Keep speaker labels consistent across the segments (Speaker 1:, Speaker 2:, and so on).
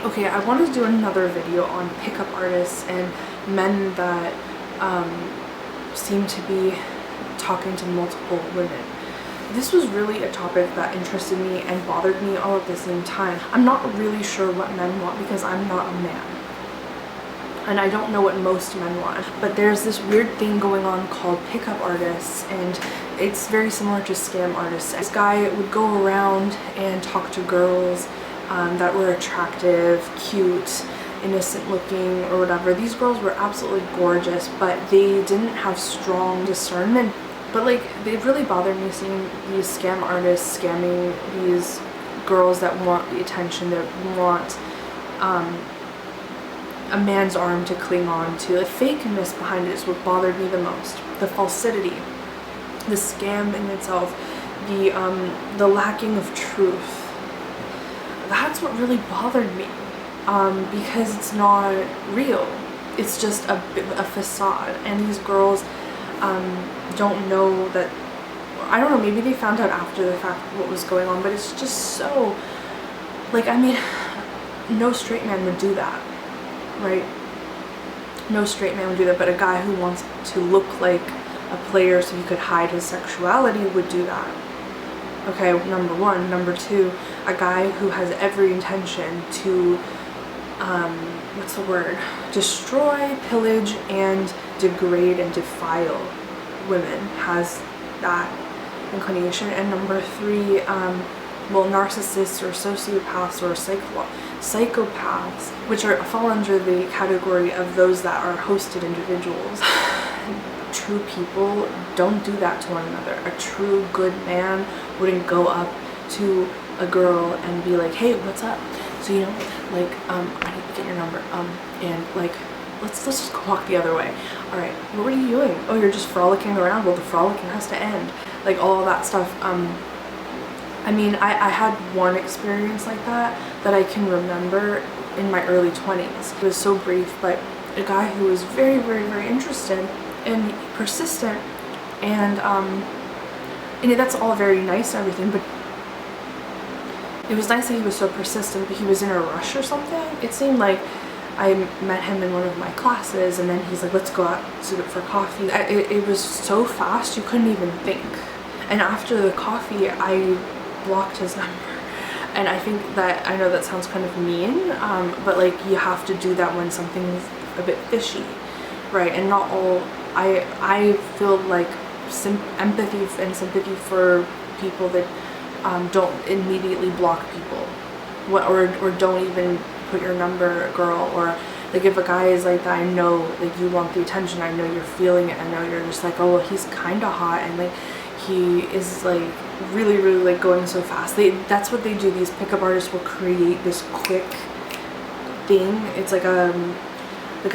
Speaker 1: Okay, I wanted to do another video on pickup artists and men that seem to be talking to multiple women. This was really a topic that interested me and bothered me all at the same time. I'm not really sure what men want because I'm not a man. And I don't know what most men want. But there's this weird thing going on called pickup artists, and it's very similar to scam artists. This guy would go around and talk to girls that were attractive, cute, innocent looking, or whatever. These girls were absolutely gorgeous, but they didn't have strong discernment. But like, it really bothered me seeing these scam artists scamming these girls that want the attention, that want a man's arm to cling on to. The fakeness behind it is what bothered me the most. The falsity, the scam in itself, the lacking of truth. That's what really bothered me, because it's not real. It's just a facade, and these girls don't know that. I don't know, maybe they found out after the fact what was going on, but it's just so, like, I mean, no straight man would do that, right? No straight man would do that, but a guy who wants to look like a player so he could hide his sexuality would do that. Okay, number one. Number two, a guy who has every intention to, what's the word? Destroy, pillage, and degrade and defile women has that inclination. And number three, well, narcissists or sociopaths or psychopaths, which fall under the category of those that are hosted individuals. True people don't do that to one another. A true good man wouldn't go up to a girl and be like, hey, what's up? So, you know, like, I need to get your number, and like, let's just walk the other way. All right, what are you doing? Oh, you're just frolicking around. Well, the frolicking has to end. Like, all that stuff. I mean, I had one experience like that I can remember in my early 20s. It was so brief, but a guy who was very, very, very interested and persistent, and that's all very nice and everything, but it was nice that he was so persistent, but he was in a rush or something. It seemed like I met him in one of my classes, and then he's like, let's go out for coffee. It was so fast, you couldn't even think. And after the coffee, I blocked his number. And I think that, I know that sounds kind of mean, but like, you have to do that when something's a bit fishy, right? And not all, I feel like empathy and sympathy for people that don't immediately block people, or don't even put your number, girl. Or like, if a guy is like that, I know like you want the attention, I know you're feeling it, I know you're just like, oh well, he's kind of hot, and like he is like really, really like going so fast. That's what they do. These pickup artists will create this quick thing. It's like a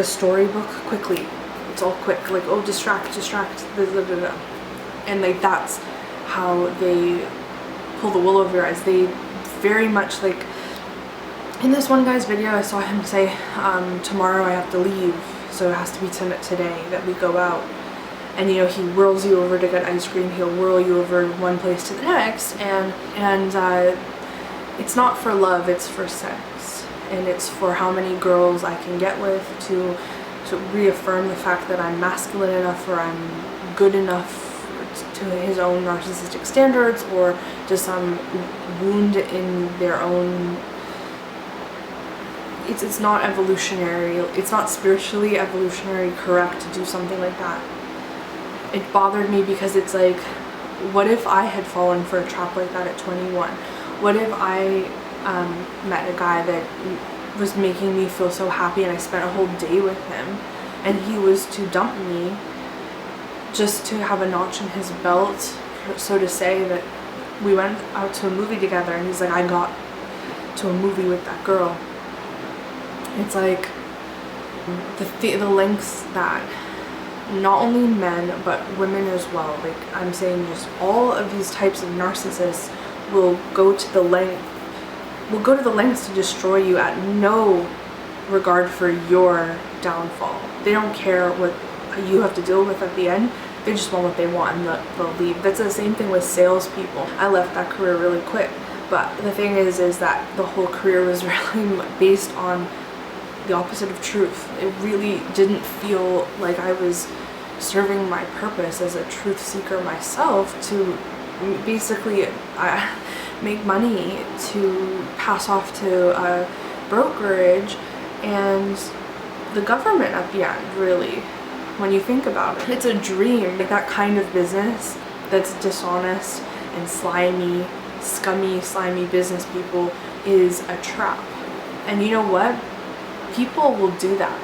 Speaker 1: storybook quickly. It's all quick, like, oh, distract, blah, blah, blah, blah. And like, that's how they pull the wool over your eyes. They very much, like, in this one guy's video, I saw him say, tomorrow I have to leave, so it has to be today that we go out. And, you know, he whirls you over to get ice cream, he'll whirl you over one place to the next, and it's not for love, it's for sex. And it's for how many girls I can get with, to reaffirm the fact that I'm masculine enough, or I'm good enough to his own narcissistic standards, or to some wound in their own. It's not evolutionary, it's not spiritually evolutionary correct to do something like that. It bothered me because it's like, what if I had fallen for a trap like that at 21? What if I met a guy that was making me feel so happy, and I spent a whole day with him, and he was to dump me just to have a notch in his belt, so to say, that we went out to a movie together, and he's like, I got to a movie with that girl. It's like the lengths that not only men but women as well, like I'm saying, just all of these types of narcissists will go to the lengths to destroy you at no regard for your downfall. They don't care what you have to deal with at the end. They just want what they want, and they'll leave. That's the same thing with salespeople. I left that career really quick. But the thing is that the whole career was really based on the opposite of truth. It really didn't feel like I was serving my purpose as a truth seeker myself to basically make money to pass off to a brokerage and the government at the end, really, when you think about it. It's a dream. Like, that kind of business that's dishonest and slimy, scummy, slimy business people is a trap. And you know what? People will do that.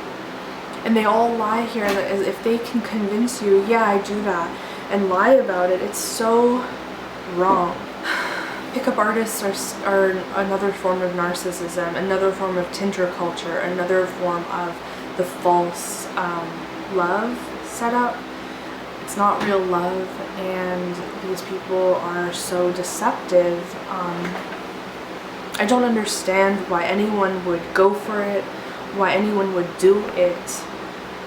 Speaker 1: And they all lie here, and as if they can convince you, yeah, I do that, and lie about it, it's so wrong. Pickup artists are another form of narcissism, another form of Tinder culture, another form of the false love setup. It's not real love, and these people are so deceptive. I don't understand why anyone would go for it, why anyone would do it.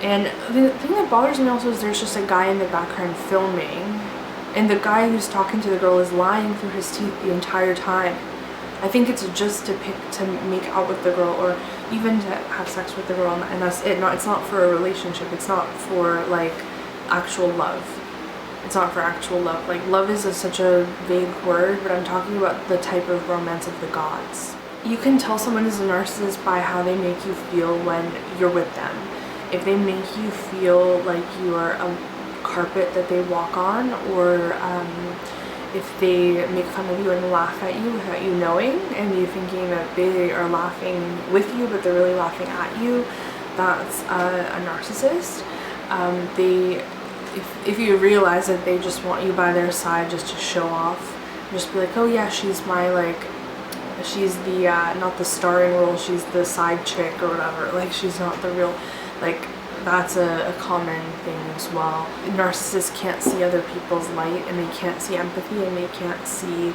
Speaker 1: And the thing that bothers me also is there's just a guy in the background filming, and the guy who's talking to the girl is lying through his teeth the entire time. I think it's just to make out with the girl, or even to have sex with the girl, and that's it. It's not for a relationship. It's not for like actual love. It's not for actual love. Like, love is such a vague word, but I'm talking about the type of romance of the gods. You can tell someone is a narcissist by how they make you feel when you're with them. If they make you feel like you are a carpet that they walk on, or if they make fun of you and laugh at you without you knowing, and you thinking that they are laughing with you but they're really laughing at you, that's a narcissist. If you realize that they just want you by their side just to show off, just be like, oh yeah, she's my, like, she's the not the starring role, she's the side chick or whatever, like she's not the real, like, that's a common thing as well. Narcissists can't see other people's light, and they can't see empathy, and they can't see,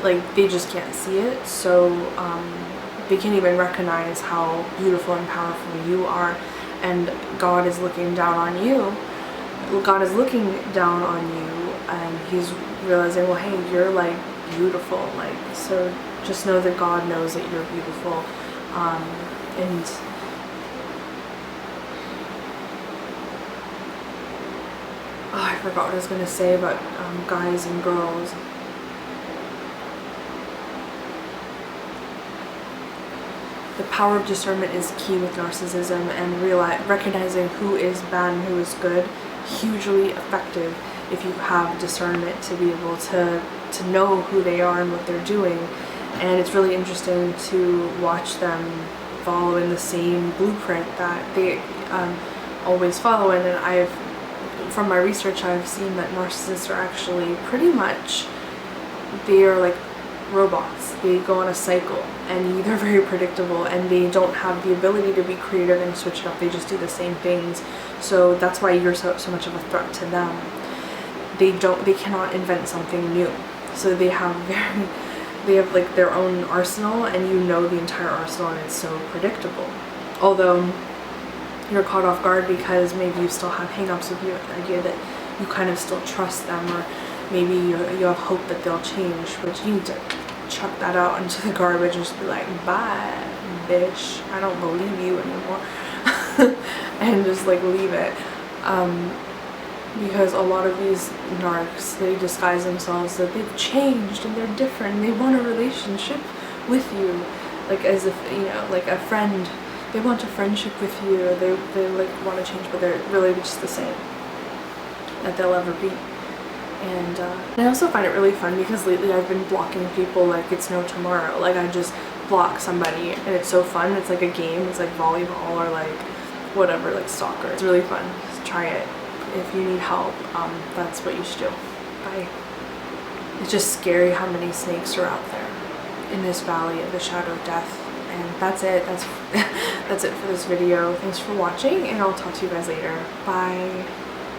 Speaker 1: like, they just can't see it. So they can't even recognize how beautiful and powerful you are, and God is looking down on you. God is looking down on you, and he's realizing, well, hey, you're like beautiful, like, so just know that God knows that you're beautiful. And I forgot what I was going to say about guys and girls. The power of discernment is key with narcissism, and recognizing who is bad and who is good, hugely effective if you have discernment to be able to know who they are and what they're doing. And it's really interesting to watch them follow in the same blueprint that they always follow in. And from my research, I've seen that narcissists are actually pretty much, they are like robots. They go on a cycle, and they're very predictable, and they don't have the ability to be creative and switch it up. They just do the same things. So that's why you're so much of a threat to them. They cannot invent something new. So they have like their own arsenal, and you know the entire arsenal, and it's so predictable. Although you're caught off guard because maybe you still have hang-ups with you, the idea that you kind of still trust them, or maybe you have hope that they'll change, which you need to chuck that out into the garbage and just be like, bye, bitch, I don't believe you anymore. And just like leave it. Because a lot of these narcs, they disguise themselves that they've changed and they're different and they want a relationship with you, like as if, you know, like a friend. They want a friendship with you, or they like want to change, but they're really just the same that they'll ever be. And I also find it really fun because lately I've been blocking people like it's no tomorrow. Like, I just block somebody and it's so fun. It's like a game. It's like volleyball or like whatever, like soccer. It's really fun. Just try it. If you need help, that's what you should do. Bye. It's just scary how many snakes are out there in this valley of the shadow of death. And that's it. That's it for this video. Thanks for watching, and I'll talk to you guys later. Bye.